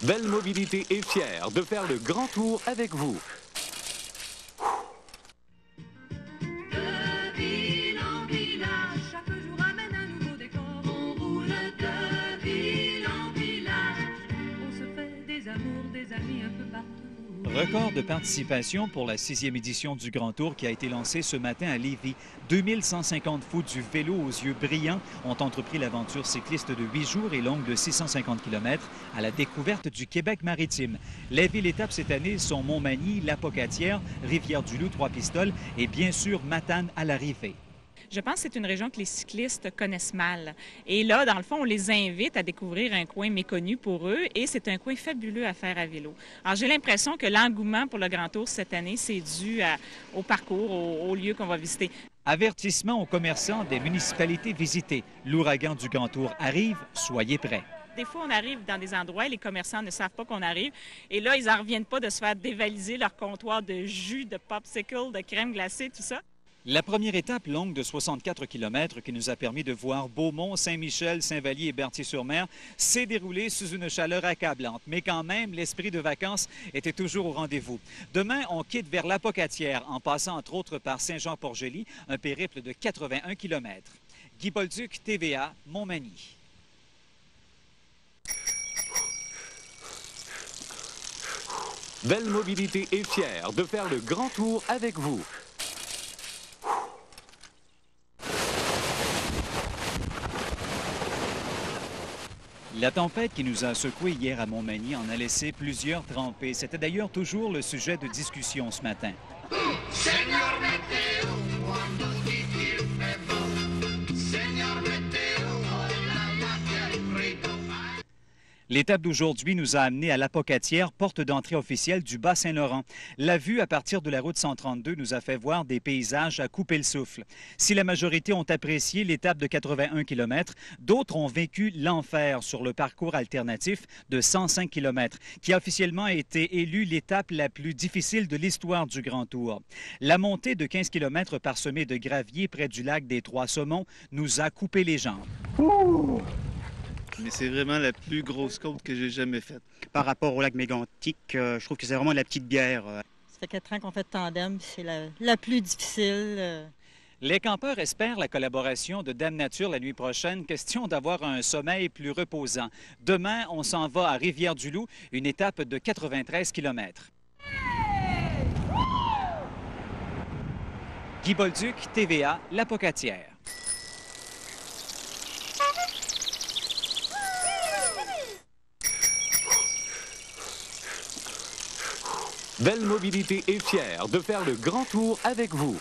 Belle Mobilité est fière de faire le grand tour avec vous. De ville en village, chaque jour amène un nouveau décor. On roule de ville en village, on se fait des amours, des amis un peu partout. Record de participation pour la 6e édition du Grand Tour qui a été lancée ce matin à Lévis. 2150 fous du vélo aux yeux brillants ont entrepris l'aventure cycliste de 8 jours et longue de 650 km à la découverte du Québec maritime. Les villes étapes cette année sont Montmagny, La-Pocatière, Rivière-du-Loup, Trois-Pistoles et bien sûr Matane à l'arrivée. Je pense que c'est une région que les cyclistes connaissent mal. Et là, dans le fond, on les invite à découvrir un coin méconnu pour eux et c'est un coin fabuleux à faire à vélo. Alors, j'ai l'impression que l'engouement pour le Grand Tour cette année, c'est dû au parcours, au lieu qu'on va visiter. Avertissement aux commerçants des municipalités visitées. L'ouragan du Grand Tour arrive, soyez prêts. Des fois, on arrive dans des endroits, les commerçants ne savent pas qu'on arrive. Et là, ils n'en reviennent pas de se faire dévaliser leur comptoir de jus, de popsicle, de crème glacée, tout ça. La première étape, longue de 64 km, qui nous a permis de voir Beaumont, Saint-Michel, Saint-Vallier et Berthier-sur-Mer, s'est déroulée sous une chaleur accablante. Mais quand même, l'esprit de vacances était toujours au rendez-vous. Demain, on quitte vers La-Pocatière, en passant entre autres par Saint-Jean-Port-Joli, un périple de 81 km. Guy Bolduc, TVA, Montmagny. Belle Mobilité est fière de faire le grand tour avec vous. La tempête qui nous a secoués hier à Montmagny en a laissé plusieurs trempés. C'était d'ailleurs toujours le sujet de discussion ce matin. Señor Meteo, cuando difícil me voy. Señor Meteo, hola, magia y frito. L'étape d'aujourd'hui nous a amenés à La-Pocatière, porte d'entrée officielle du Bas-Saint-Laurent. La vue à partir de la route 132 nous a fait voir des paysages à couper le souffle. Si la majorité ont apprécié l'étape de 81 km, d'autres ont vécu l'enfer sur le parcours alternatif de 105 km, qui a officiellement été élu l'étape la plus difficile de l'histoire du Grand Tour. La montée de 15 km parsemée de gravier près du lac des Trois-Saumons nous a coupé les jambes. Ouh! Mais c'est vraiment la plus grosse côte que j'ai jamais faite. Par rapport au lac Mégantic, je trouve que c'est vraiment la petite bière. Ça fait 4 ans qu'on fait de tandem, c'est la plus difficile. Les campeurs espèrent la collaboration de Dame Nature la nuit prochaine. Question d'avoir un sommeil plus reposant. Demain, on s'en va à Rivière-du-Loup, une étape de 93 km. Guy Bolduc, TVA, La-Pocatière. Belle Mobilité est fière de faire le grand tour avec vous.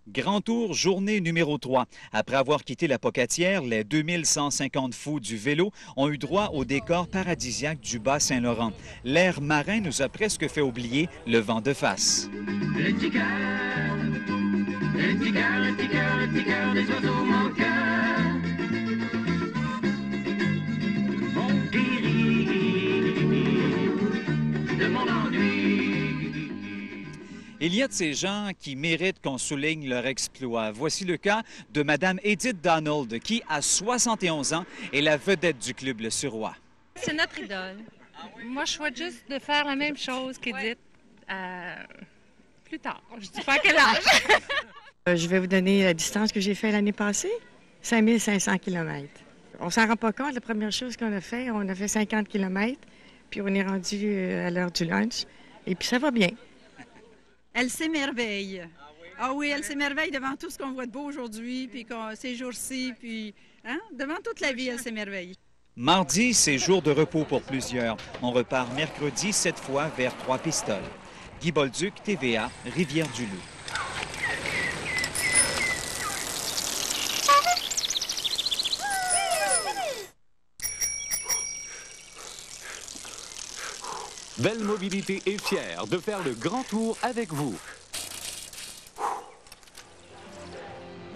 Grand Tour, journée numéro 3. Après avoir quitté La-Pocatière, les 2150 fous du vélo ont eu droit au décor paradisiaque du Bas-Saint-Laurent. L'air marin nous a presque fait oublier le vent de face. Les petits cœurs, les petits cœurs, les petits cœurs, les petits cœurs des oiseaux, mon cœur. Il y a de ces gens qui méritent qu'on souligne leur exploit. Voici le cas de Mme Edith Donald, qui, à 71 ans, est la vedette du club Le Suroît. C'est notre idole. Moi, je souhaite juste de faire la même chose qu'Edith plus tard. Je ne dis pas à quel âge. Je vais vous donner la distance que j'ai faite l'année passée, 5500 km. On s'en rend pas compte, la première chose qu'on a fait 50 km, puis on est rendu à l'heure du lunch, et puis ça va bien. Elle s'émerveille. Ah oui, elle s'émerveille devant tout ce qu'on voit de beau aujourd'hui, puis ces jours-ci, puis devant toute la vie, elle s'émerveille. Mardi, c'est jour de repos pour plusieurs. On repart mercredi, cette fois vers Trois-Pistoles. Guy Bolduc, TVA, Rivière-du-Loup. Belle Mobilité est fière de faire le grand tour avec vous.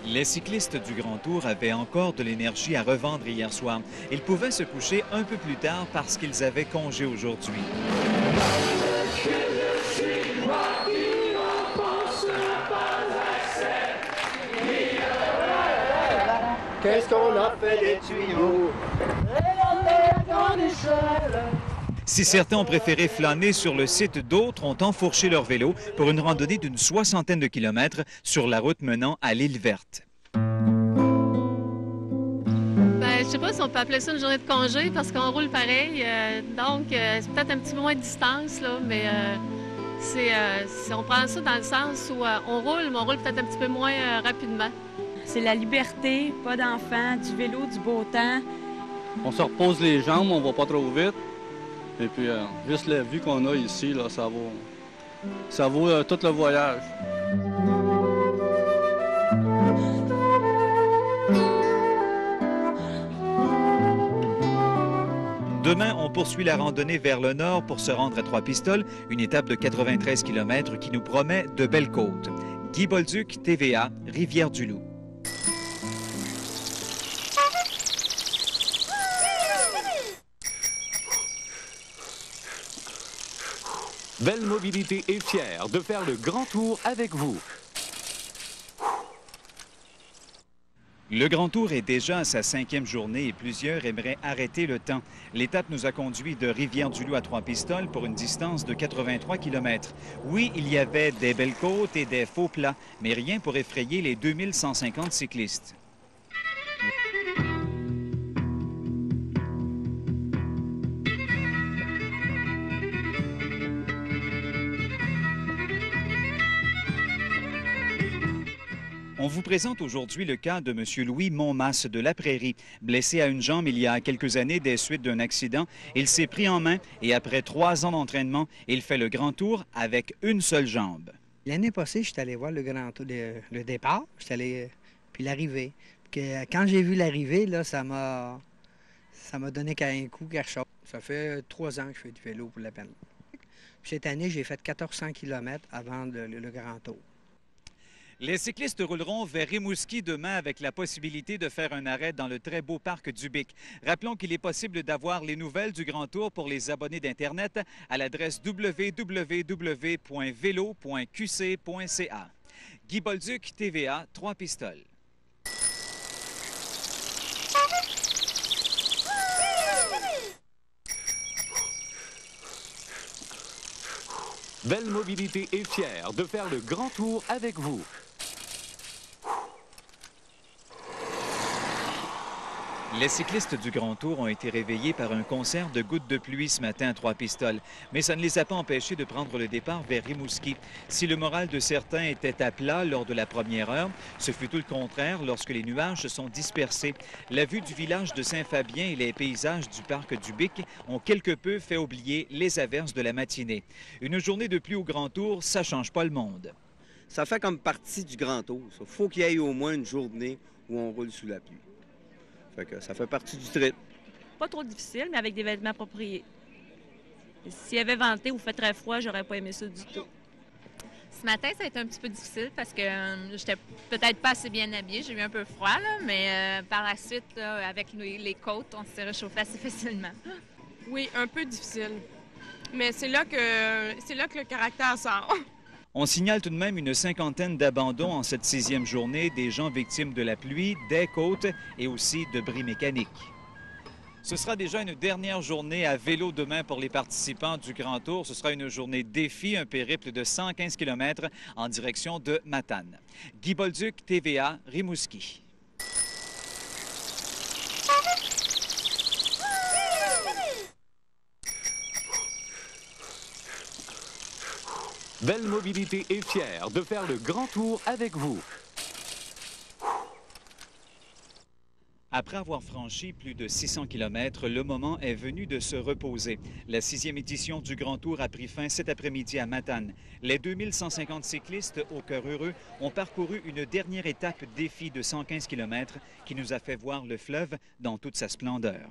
Les cyclistes du Grand Tour avaient encore de l'énergie à revendre hier soir. Ils pouvaient se coucher un peu plus tard parce qu'ils avaient congé aujourd'hui. qu'est-ce qu'on a fait des tuyaux? Si certains ont préféré flâner sur le site, d'autres ont enfourché leur vélo pour une randonnée d'une 60aine de kilomètres sur la route menant à l'île Verte. Je sais pas si on peut appeler ça une journée de congé parce qu'on roule pareil. Donc, c'est peut-être un petit peu moins de distance, là, mais on prend ça dans le sens où on roule, mais on roule peut-être un petit peu moins rapidement. C'est la liberté, pas d'enfants, du vélo, du beau temps. On se repose les jambes, on va pas trop vite. Et puis, juste la vue qu'on a ici, là, ça vaut tout le voyage. Demain, on poursuit la randonnée vers le nord pour se rendre à Trois-Pistoles, une étape de 93 km qui nous promet de belles côtes. Guy Bolduc, TVA, Rivière-du-Loup. Belle Mobilité est fière de faire le grand tour avec vous. Le Grand Tour est déjà à sa 5e journée et plusieurs aimeraient arrêter le temps. L'étape nous a conduit de Rivière-du-Loup à Trois-Pistoles pour une distance de 83 km. Oui, il y avait des belles côtes et des faux plats, mais rien pour effrayer les 2150 cyclistes. On vous présente aujourd'hui le cas de M. Louis Montmasse de La Prairie. Blessé à une jambe il y a quelques années des suites d'un accident, il s'est pris en main et après 3 ans d'entraînement, il fait le grand tour avec une seule jambe. L'année passée, je suis allé voir le grand tour, le départ, puis l'arrivée. Quand j'ai vu l'arrivée, là, ça m'a donné un coup, quelque chose. Ça fait 3 ans que je fais du vélo pour la peine. Puis cette année, j'ai fait 1400 km avant le grand tour. Les cyclistes rouleront vers Rimouski demain avec la possibilité de faire un arrêt dans le très beau parc du Bic. Rappelons qu'il est possible d'avoir les nouvelles du Grand Tour pour les abonnés d'Internet à l'adresse www.vélo.qc.ca. Guy Bolduc, TVA, Trois-Pistoles. Belle Mobilité est fière de faire le grand tour avec vous. Les cyclistes du Grand Tour ont été réveillés par un concert de gouttes de pluie ce matin à Trois-Pistoles, mais ça ne les a pas empêchés de prendre le départ vers Rimouski. Si le moral de certains était à plat lors de la première heure, ce fut tout le contraire lorsque les nuages se sont dispersés. La vue du village de Saint-Fabien et les paysages du parc du Bic ont quelque peu fait oublier les averses de la matinée. Une journée de pluie au Grand Tour, ça change pas le monde. Ça fait comme partie du Grand Tour. Il faut qu'il y ait au moins une journée où on roule sous la pluie. Ça fait partie du trip. Pas trop difficile, mais avec des vêtements appropriés. S'il y avait venté ou fait très froid, j'aurais pas aimé ça du tout. Ce matin, ça a été un petit peu difficile parce que j'étais peut-être pas assez bien habillée. J'ai eu un peu froid, là, mais par la suite, là, avec les côtes, on s'est réchauffé assez facilement. Oui, un peu difficile. Mais c'est là que le caractère sort. On signale tout de même une 50aine d'abandons en cette 6e journée, des gens victimes de la pluie, des côtes et aussi de bris mécaniques. Ce sera déjà une dernière journée à vélo demain pour les participants du Grand Tour. Ce sera une journée défi, un périple de 115 km en direction de Matane. Guy Bolduc, TVA, Rimouski. Belle Mobilité est fière de faire le grand tour avec vous. Après avoir franchi plus de 600 km, le moment est venu de se reposer. La 6e édition du Grand Tour a pris fin cet après-midi à Matane. Les 2150 cyclistes au cœur heureux ont parcouru une dernière étape défi de 115 km qui nous a fait voir le fleuve dans toute sa splendeur.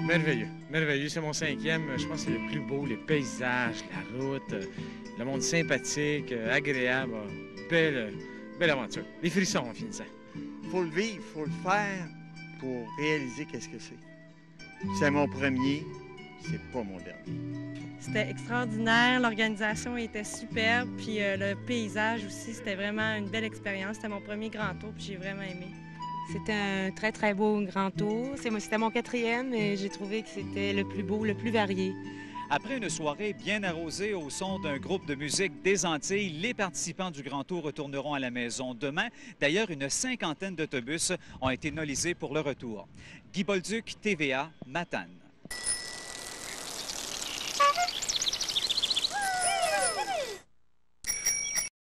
Merveilleux, merveilleux. C'est mon 5e. Je pense que c'est le plus beau, les paysages, la route, le monde sympathique, agréable. Belle aventure. Les frissons en finissant. Il faut le vivre, il faut le faire pour réaliser qu'est-ce que c'est. C'est mon premier, c'est pas mon dernier. C'était extraordinaire, l'organisation était superbe, puis le paysage aussi, c'était vraiment une belle expérience. C'était mon premier grand tour, puis j'ai vraiment aimé. C'était un très, très beau grand tour. C'était mon 4e et j'ai trouvé que c'était le plus beau, le plus varié. Après une soirée bien arrosée au son d'un groupe de musique des Antilles, les participants du Grand Tour retourneront à la maison demain. D'ailleurs, une 50aine d'autobus ont été nolisés pour le retour. Guy Bolduc, TVA, Matane.